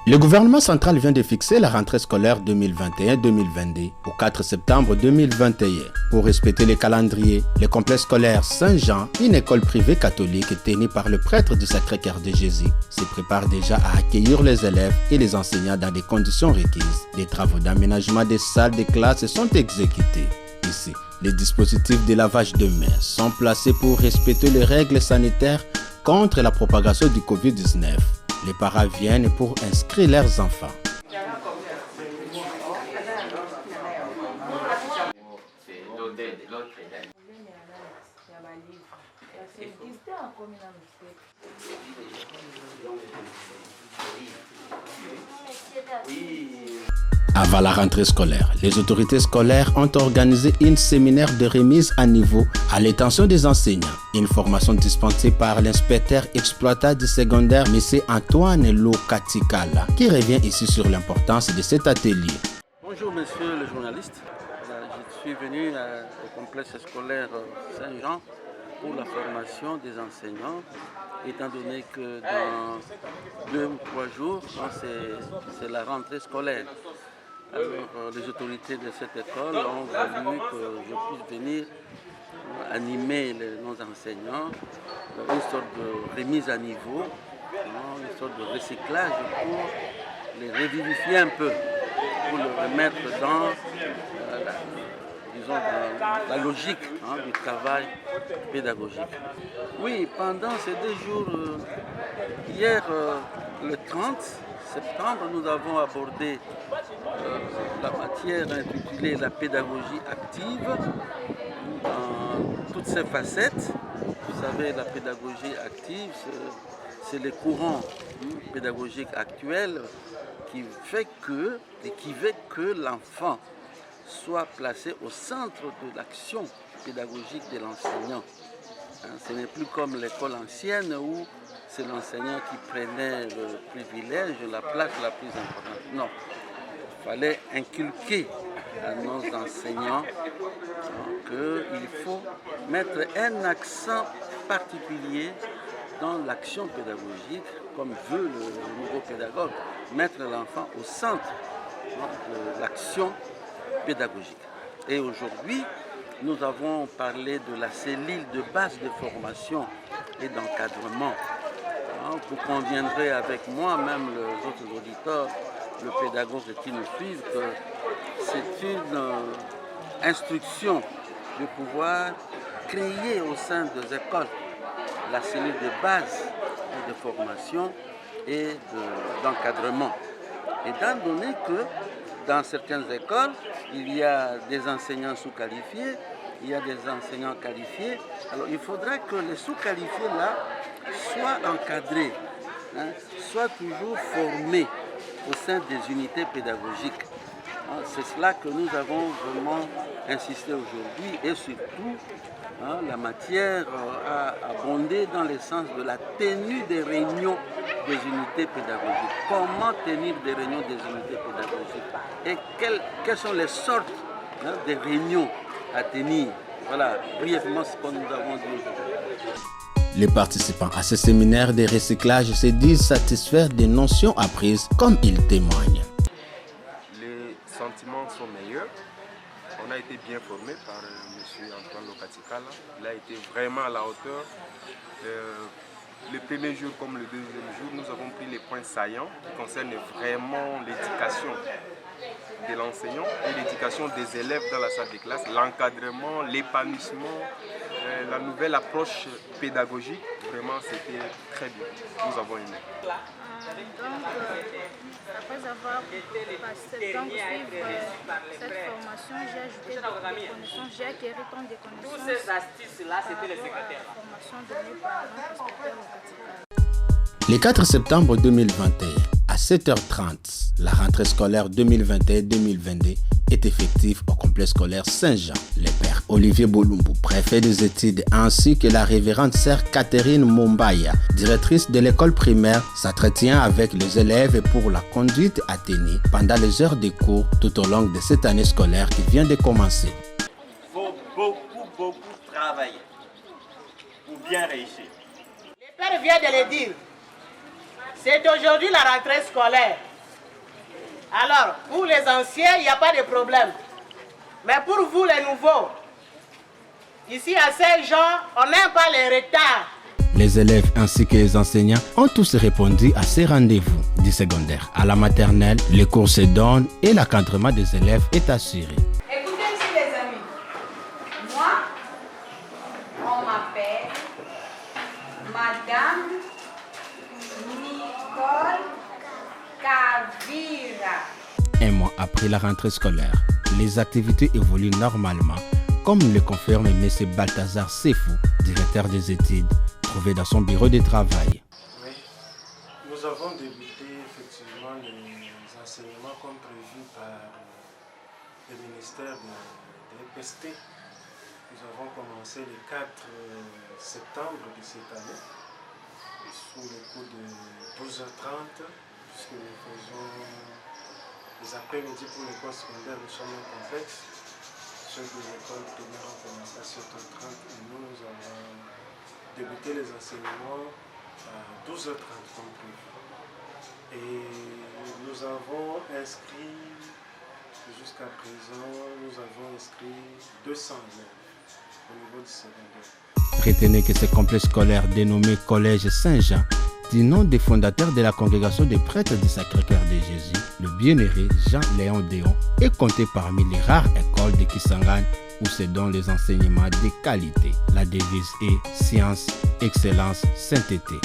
Le gouvernement central vient de fixer la rentrée scolaire 2021-2022 au 4 septembre 2021. Pour respecter les calendriers, le complexe scolaire Saint-Jean, une école privée catholique tenue par le prêtre du Sacré-Cœur de Jésus, se prépare déjà à accueillir les élèves et les enseignants dans des conditions requises. Des travaux d'aménagement des salles de classe sont exécutés. Ici, les dispositifs de lavage de mains sont placés pour respecter les règles sanitaires contre la propagation du Covid-19. Les parents viennent pour inscrire leurs enfants. Avant la rentrée scolaire, les autorités scolaires ont organisé un séminaire de remise à niveau à l'intention des enseignants. Une formation dispensée par l'inspecteur exploitant du secondaire, M. Antoine Lokatikala, qui revient ici sur l'importance de cet atelier. Bonjour monsieur le journaliste, je suis venu au complexe scolaire Saint-Jean pour la formation des enseignants, étant donné que dans 2 ou 3 jours, c'est la rentrée scolaire. Alors, les autorités de cette école ont voulu que je puisse venir animer nos enseignants, une sorte de remise à niveau, une sorte de recyclage pour les revivifier un peu, pour les remettre dans, dans la logique du travail pédagogique. Oui, pendant ces 2 jours, hier, le 30 septembre, nous avons abordé la matière intitulée la pédagogie active dans toutes ses facettes. Vous savez, la pédagogie active, c'est les courants pédagogiques actuels qui veut que l'enfant soit placé au centre de l'action pédagogique de l'enseignant. Ce n'est plus comme l'école ancienne où c'est l'enseignant qui prenait le privilège, la place la plus importante. Non, il fallait inculquer à nos enseignants qu'il faut mettre un accent particulier dans l'action pédagogique, comme veut le nouveau pédagogue, mettre l'enfant au centre de l'action pédagogique. Et aujourd'hui, nous avons parlé de la cellule de base de formation et d'encadrement. Vous conviendrez avec moi, même les autres auditeurs, le pédagogue qui nous suivent, que c'est une instruction de pouvoir créer au sein des écoles la cellule de base de formation et d'encadrement. Étant donné que dans certaines écoles, il y a des enseignants sous-qualifiés, il y a des enseignants qualifiés. Alors il faudrait que les sous-qualifiés là soient encadrés, soient toujours formés au sein des unités pédagogiques. C'est cela que nous avons vraiment insisté aujourd'hui et surtout la matière a abondé dans le sens de la tenue des réunions des unités pédagogiques. Comment tenir des réunions des unités pédagogiques et quelles sont les sortes de réunions à tenir. Voilà, brièvement ce que nous avons dit aujourd'hui. Les participants à ce séminaire de recyclage se disent satisfaits des notions apprises comme ils témoignent. Les sentiments sont meilleurs. On a été bien formé par M. Antoine Lokatikala. Il a été vraiment à la hauteur. Le premier jour comme le deuxième jour, nous avons pris les points saillants qui concernent vraiment l'éducation de l'enseignant et l'éducation des élèves dans la salle de classe, l'encadrement, l'épanouissement, la nouvelle approche pédagogique. Vraiment, c'était très bien. Nous avons aimé. Donc, après avoir passé donc suivre cette formation, j'ai ajouté des connaissances, j'ai acquis tant de connaissances. Toutes ces astuces-là, c'était le secrétaire. Formation donnée par notre inspecteur Lokatikala. Le 4 septembre 2021, à 7h30, la rentrée scolaire 2021-2022 est effective au complexe scolaire Saint-Jean. Le père Olivier Bolumbu, préfet des études, ainsi que la révérende sœur Catherine Mombaya, directrice de l'école primaire, s'entretient avec les élèves pour la conduite à tenir pendant les heures de cours tout au long de cette année scolaire qui vient de commencer. Il faut beaucoup travailler pour bien réussir. Le père vient de le dire. C'est aujourd'hui la rentrée scolaire. Alors, pour les anciens, il n'y a pas de problème. Mais pour vous, les nouveaux, ici à Saint-Jean, on n'aime pas les retards. Les élèves ainsi que les enseignants ont tous répondu à ces rendez-vous. Du secondaire à la maternelle, les cours se donnent et l'encadrement des élèves est assuré. Écoutez ici les amis, moi, on m'appelle Madame Nicole Kavira. Un mois après la rentrée scolaire, les activités évoluent normalement, comme le confirme M. Balthazar Sefou, directeur des études, trouvé dans son bureau de travail. Oui, nous avons débuté effectivement les enseignements comme prévu par le ministère de l'EPST. Nous avons commencé le 4 septembre de cette année, sous le coup de 12h30, puisque nous faisons les après-midi pour l'école secondaire, nous sommes en complexe. Ceux de l'école primaire ont commencé à 7h30 et nous avons débuté les enseignements à 12h30 comme prévu. Et nous avons inscrit, jusqu'à présent, nous avons inscrit 200 élèves au niveau du secondaire. Retenez que ce complexe scolaire dénommé Collège Saint-Jean, du nom des fondateurs de la congrégation des prêtres du Sacré-Cœur de Jésus, le bienheureux Jean-Léon Déon, est compté parmi les rares écoles de Kisangani où se donnent les enseignements de qualité. La devise est science, excellence, sainteté.